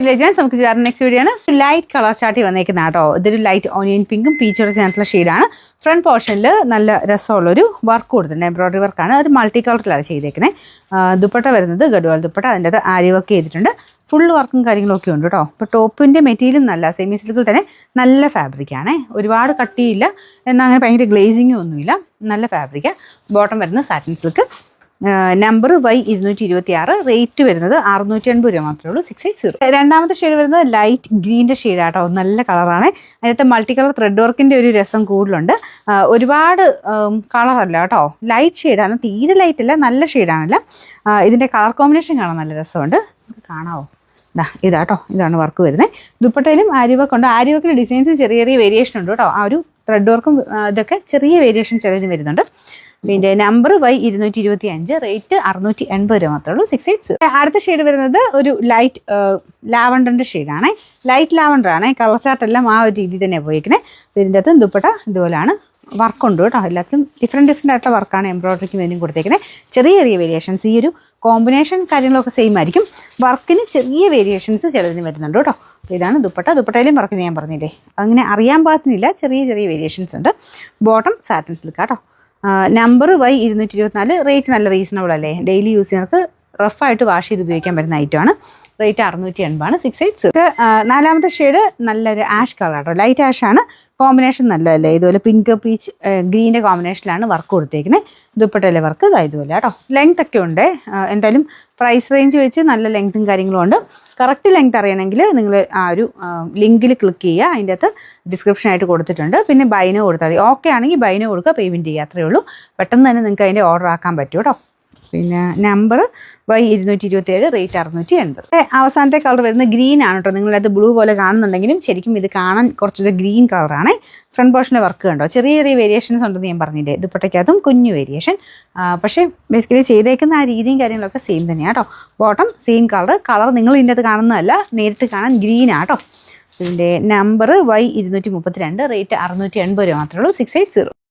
Legends നമുക്ക് next video ആണ്. Light colour ചാർട്ടി വന്നേക്കുന്ന കേട്ടോ. ഇതൊരു ലൈറ്റ് ഓണിയൻ പിങ്കും പീച്ചോടെ ചേർന്നിട്ടുള്ള ഷെയ്ഡാണ്. ഫ്രണ്ട് പോർഷനിൽ നല്ല രസമുള്ളൊരു വർക്ക് കൊടുത്തിട്ടുണ്ട്. എംബ്രോയിഡറി വർക്കാണ്. ഒരു മൾട്ടി കളറിലാണ് ചെയ്തേക്കുന്നത്. ദുപ്പട്ട വരുന്നത് ഗഡ്വാൾ ദുപ്പട്ട. അതിൻ്റെ അത് ആരി വർക്ക് ചെയ്തിട്ടുണ്ട്. ഫുൾ വർക്കും കാര്യങ്ങളൊക്കെ ഉണ്ട് കേട്ടോ. ഇപ്പോൾ ടോപ്പിൻ്റെ മെറ്റീരിയലും നല്ല സെമി സിൽക്കിൽ തന്നെ നല്ല ഫാബ്രിക്കാണ്. ഒരുപാട് കട്ടിയില്ല, എന്നാൽ അങ്ങനെ ഭയങ്കര ഗ്ലേസിങ്ങും ഒന്നുമില്ല. നല്ല ഫാബ്രിക്കാണ്. ബോട്ടം വരുന്നത് satin silk. Number Y226. Rate വരുന്നത് 680 രൂപ മാത്രമേ ഉള്ളൂ. 680. രണ്ടാമത്തെ ഷെയ്ഡ് വരുന്നത് ലൈറ്റ് ഗ്രീൻ്റെ ഷെയ്ഡാട്ടോ. നല്ല കളറാണ്. അതിനകത്ത് മൾട്ടി കളർ ത്രെഡ് വർക്കിൻ്റെ ഒരു രസം കൂടുതലുണ്ട്. ഒരുപാട് കളറല്ല കേട്ടോ. ലൈറ്റ് ഷെയ്ഡാണ്. തീരെ ലൈറ്റ് അല്ല, നല്ല ഷെയ്ഡാണല്ല. ഇതിൻ്റെ കളർ കോമ്പിനേഷൻ കാണാൻ നല്ല രസമുണ്ട്. കാണാവോ? ഇതാട്ടോ, ഇതാണ് വർക്ക് വരുന്നത്. ദുപ്പട്ടയിലും ആരി വർക്ക് ഉണ്ട്. ആരി വർക്കിൻ്റെ ഡിസൈൻസ് ചെറിയ ചെറിയ വേരിയേഷൻ ഉണ്ട് കേട്ടോ. ആ ഒരു ത്രെഡ് വർക്കും ഇതൊക്കെ ചെറിയ വേരിയേഷൻ ചിലതിന് വരുന്നുണ്ട്. പിന്നെ നമ്പർ Y225. റേറ്റ് 680 രൂപ മാത്രമേ ഉള്ളൂ. 680. അടുത്ത ഷെയ്ഡ് വരുന്നത് ഒരു ലൈറ്റ് ലാവണ്ടറിൻ്റെ ഷെയ്ഡാണ്. ലൈറ്റ് ലാവണ്ടർ ആണ്. കളർ ചാർട്ടെല്ലാം ആ ഒരു രീതിയിൽ തന്നെ പോയിരിക്കുന്നത്. ഇതിൻ്റെ അകത്ത് ദുപ്പട്ട ഇതുപോലെയാണ്. വർക്കുണ്ട് കേട്ടോ. എല്ലാത്തിലും ഡിഫറെൻറ്റ് ആയിട്ടുള്ള വർക്കാണ് എംബ്രോയിഡറിക്ക് വേണ്ടിയും കൊടുത്തേക്കുന്നത്. ചെറിയ ചെറിയ വേരിയേഷൻസ്. ഈ ഒരു കോമ്പിനേഷൻ കാര്യങ്ങളൊക്കെ സെയിം ആയിരിക്കും. വർക്കിന് ചെറിയ വേരിയേഷൻസ് ചിലതിന് വരുന്നുണ്ട് കേട്ടോ. ഇതാണ് ദുപ്പട്ട. ദുപ്പട്ടയിലും വർക്കിന് ഞാൻ പറഞ്ഞില്ലേ, അങ്ങനെ അറിയാൻ പാകത്തിനില്ല, ചെറിയ ചെറിയ വേരിയേഷൻസ് ഉണ്ട്. ബോട്ടം സാറ്റിൻ സിൽക്ക് കേട്ടോ. Number Y224. റേറ്റ് നല്ല റീസണബിൾ അല്ലേ. ഡെയിലി യൂസ് ചെയ്യുന്നവർക്ക് റഫായിട്ട് വാഷ് ചെയ്ത് ഉപയോഗിക്കാൻ പറ്റുന്ന ഐറ്റമാണ്. റേറ്റ് 680 680. നാലാമത്തെ ഷെയ്ഡ് നല്ലൊരു ആഷ് കളർ കേട്ടോ. ലൈറ്റ് ആഷ് ആണ്. കോമ്പിനേഷൻ നല്ലതല്ലേ. ഇതുപോലെ പിങ്ക് പീച്ച് ഗ്രീൻ്റെ കോമ്പിനേഷനിലാണ് വർക്ക് കൊടുത്തേക്കുന്നത്. ദുപ്പട്ടയിലെ വർക്ക് ഇതുപോലെ കേട്ടോ. ലെങ്ത് ഒക്കെ ഉണ്ട്. എന്തായാലും പ്രൈസ് റേഞ്ച് വെച്ച് നല്ല ലെങ്ത്തും കാര്യങ്ങളും ഉണ്ട്. കറക്റ്റ് ലെങ്ത് അറിയണമെങ്കിൽ നിങ്ങൾ ആ ഒരു ലിങ്കിൽ ക്ലിക്ക് ചെയ്യുക. അതിൻ്റെ അകത്ത് ഡിസ്ക്രിപ്ഷനായിട്ട് കൊടുത്തിട്ടുണ്ട്. പിന്നെ ബൈനോ കൊടുത്താൽ മതി. ഓക്കെ ആണെങ്കിൽ ബൈനോ കൊടുക്കുക, പേയ്മെൻറ്റ് ചെയ്യുക. അത്രയേ ഉള്ളൂ. പെട്ടെന്ന് തന്നെ നിങ്ങൾക്ക് അതിൻ്റെ ഓർഡർ ആക്കാൻ പറ്റും കേട്ടോ. പിന്നെ നമ്പർ Y227. റേറ്റ് 680. അവസാനത്തെ കളർ വരുന്നത് ഗ്രീൻ ആണ് കേട്ടോ. നിങ്ങളത് ബ്ലൂ പോലെ കാണുന്നുണ്ടെങ്കിലും ശരിക്കും ഇത് കാണാൻ കുറച്ചൊരു ഗ്രീൻ കളറാണ്. ഫ്രണ്ട് പോർഷൻ്റെ വർക്ക് കണ്ടോ. ചെറിയ ചെറിയ വേരിയേഷൻസ് ഉണ്ടെന്ന് ഞാൻ പറഞ്ഞില്ലേ. ദുപ്പട്ടയ്ക്കകത്തും കുഞ്ഞു വേരിയേഷൻ. പക്ഷേ ബേസിക്കലി ചെയ്തേക്കുന്ന ആ രീതിയും കാര്യങ്ങളൊക്കെ സെയിം തന്നെയാണ് കേട്ടോ. ബോട്ടം സെയിം കളർ നിങ്ങൾ ഇതിൻ്റെ അത് കാണുന്നതല്ല, നേരിട്ട് കാണാൻ ഗ്രീൻ ആട്ടോ. ഇതിൻ്റെ നമ്പർ Y232. റേറ്റ് 680 രൂപ മാത്രമേ ഉള്ളൂ. 680.